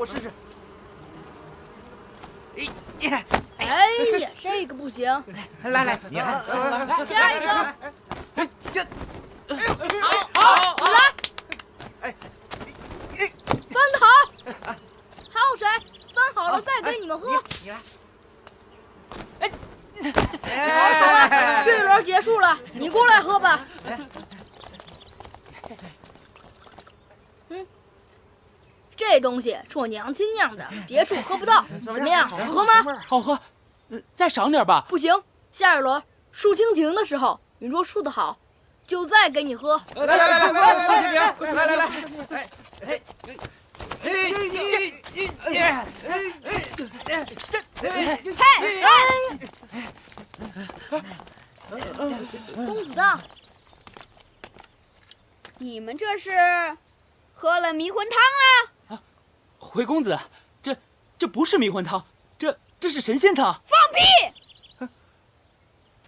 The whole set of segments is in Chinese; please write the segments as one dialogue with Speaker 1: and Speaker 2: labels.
Speaker 1: 我试试。
Speaker 2: 哎呀，这个不行。
Speaker 1: 来，你来，
Speaker 2: 下一个。
Speaker 3: 好，
Speaker 2: 你来。分得好。还有谁？分好了再给你们喝。
Speaker 1: 你来。
Speaker 2: 好了，这一轮结束了，你过来喝吧。这东西是我娘亲酿的，别处喝不到。怎么样，好喝吗？
Speaker 3: 好喝，再赏点吧。
Speaker 2: 不行，下一轮树蜻蜓的时候，你若树得好，就再给你喝。
Speaker 1: 来，树蜻蜓，
Speaker 2: 公子荡，
Speaker 4: 你们这是喝了迷魂汤了？
Speaker 3: 回公子，这不是迷魂汤，这是神仙汤。
Speaker 4: 放屁！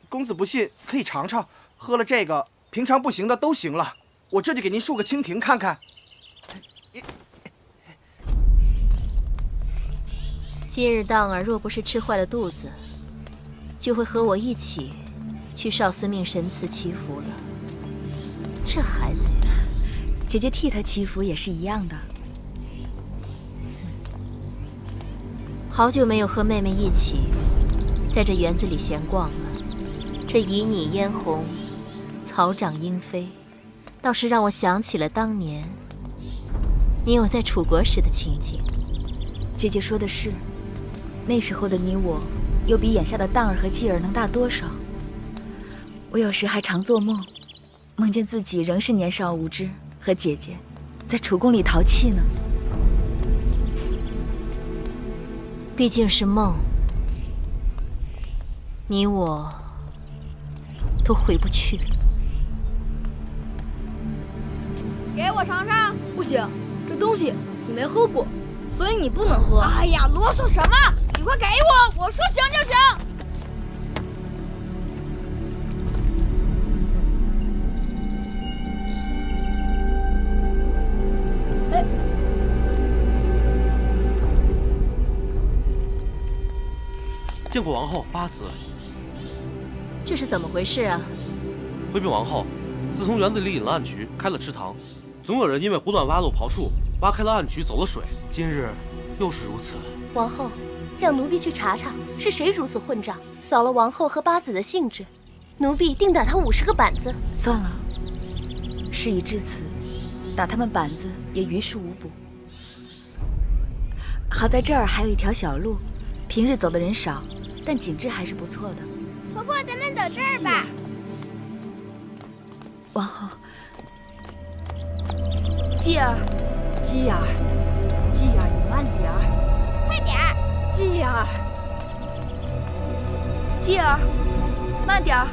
Speaker 5: 公子不信可以尝尝，喝了这个，平常不行的都行了。我这就给您竖个蜻蜓看看。
Speaker 6: 今日荡儿若不是吃坏了肚子，就会和我一起去少司命神祠祈福了。这孩子呀，
Speaker 7: 姐姐替他祈福也是一样的。
Speaker 6: 好久没有和妹妹一起在这园子里闲逛了。这旖旎嫣红，草长莺飞，倒是让我想起了当年你我在楚国时的情景。
Speaker 7: 姐姐说的是，那时候的你我，又比眼下的荡儿和继儿能大多少？我有时还常做梦，梦见自己仍是年少无知，和姐姐在楚宫里淘气呢。
Speaker 6: 毕竟是梦，你我都回不去了。
Speaker 4: 给我尝尝。
Speaker 2: 不行，这东西你没喝过，所以你不能喝。
Speaker 4: 哎呀，啰嗦什么？你快给我！我说行就行。
Speaker 8: 见过王后八子。
Speaker 6: 这是怎么回事啊？
Speaker 8: 回禀王后，自从园子里引了暗渠，开了池塘，总有人因为胡乱挖路刨树，挖开了暗渠，走了水。今日又是如此。
Speaker 9: 王后，让奴婢去查查是谁如此混账，扫了王后和八子的兴致，奴婢定打他50个板子。
Speaker 7: 算了，事已至此，打他们板子也于事无补。好在这儿还有一条小路，平日走的人少，但景致还是不错的。
Speaker 4: 婆婆，咱们走这儿吧。
Speaker 7: 王后，
Speaker 2: 继儿，
Speaker 4: 继儿，你慢点儿，快点儿。继儿，
Speaker 2: 继儿，慢点儿。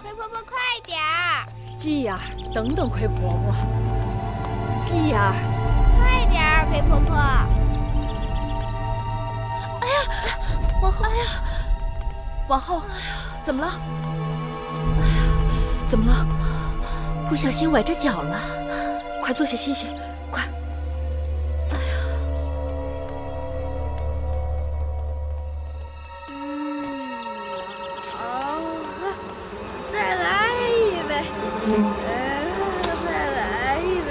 Speaker 4: 葵婆婆，快点儿。
Speaker 10: 继儿，等等，葵婆婆。继儿，
Speaker 4: 快点儿，葵婆婆。
Speaker 7: 哎呀，王后，哎呀，王后，怎么了？哎呀，怎么了？
Speaker 6: 不小心崴着脚了。
Speaker 7: 快坐下歇歇，快。哎呀，
Speaker 4: 再来一杯。再来一杯。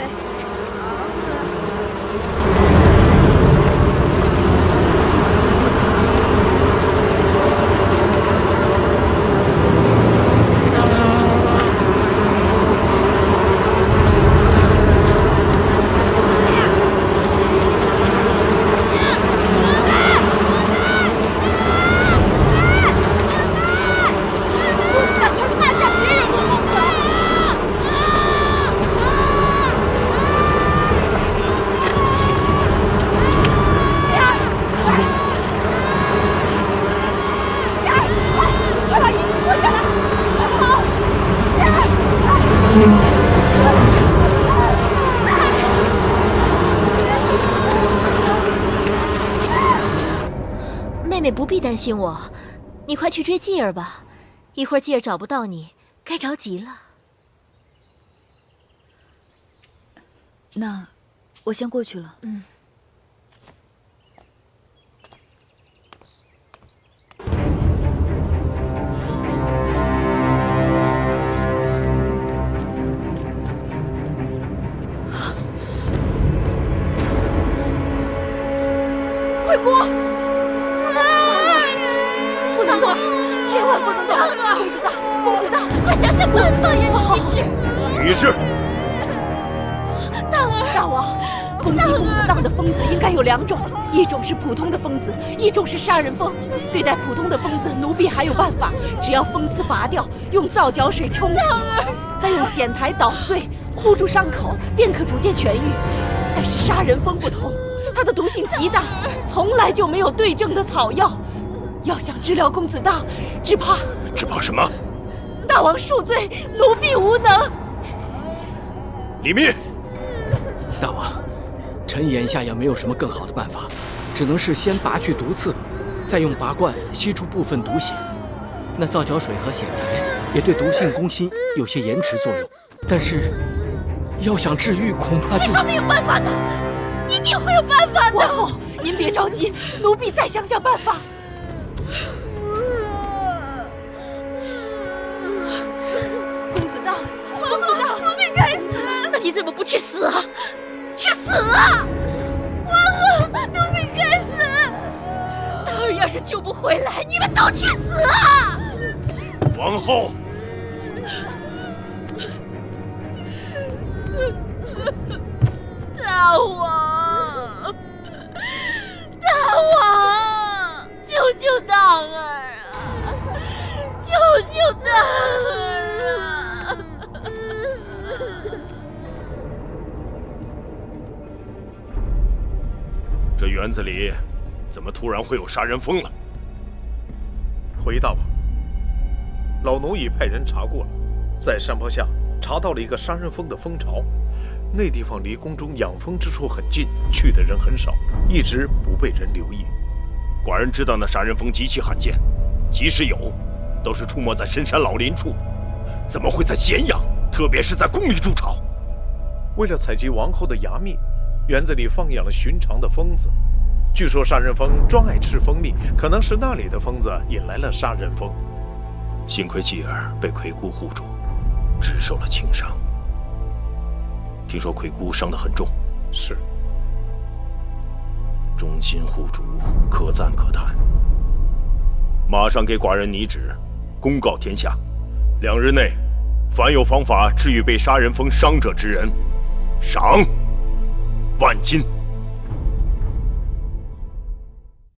Speaker 6: 妹妹不必担心我，你快去追继儿吧。一会儿继儿找不到你，该着急了。
Speaker 7: 那我先过去了。
Speaker 4: 快过！不能动，千万不能动！公子大，公子大，快想想办法呀！
Speaker 11: 李治，
Speaker 4: 大王，攻击公子荡的疯子应该有2种，一种是普通的疯子，一种是杀人疯。对待普通的疯子，奴婢还有办法，只要锋刺拔掉，用皂角水冲洗，再用筅台捣碎，糊住伤口，便可逐渐痊愈。但是杀人疯不同，它的毒性极大，从来就没有对症的草药。要想治疗公子荡，只怕
Speaker 11: 什么？
Speaker 4: 大王恕罪，奴婢无能。
Speaker 11: 李密，
Speaker 12: 大王，臣眼下也没有什么更好的办法，只能是先拔去毒刺，再用拔罐吸出部分毒血。那皂角水和筅台也对毒性攻心有些延迟作用，但是要想治愈，恐怕就……
Speaker 4: 世上没有办法的，一定会有办法的。王后，您别着急，奴婢再想想办法。公子荡，公子荡，奴婢该死！那你怎么不去死啊？去死啊！王后，奴婢该死！当儿要是救不回来，你们都去死啊！
Speaker 11: 王后。
Speaker 4: 大王，大王，救救荡儿啊！救救荡儿啊！
Speaker 11: 这园子里怎么突然会有杀人蜂了？
Speaker 13: 回大王，老奴已派人查过了，在山坡下查到了一个杀人蜂的蜂巢。那地方离宫中养蜂之处很近，去的人很少，一直不被人留意。
Speaker 11: 寡人知道那杀人蜂极其罕见，即使有，都是出没在深山老林处，怎么会在咸阳，特别是在宫里筑巢？
Speaker 13: 为了采集王后的牙蜜，园子里放养了寻常的蜂子。据说杀人蜂专爱吃蜂蜜，可能是那里的蜂子引来了杀人蜂。
Speaker 11: 幸亏继儿被魁姑护住，只受了轻伤。听说魁姑伤得很重。
Speaker 13: 是。
Speaker 11: 忠心护主，可赞可叹。马上给寡人拟旨，公告天下，2日内，凡有方法治愈被杀人蜂伤者之人，赏1万金。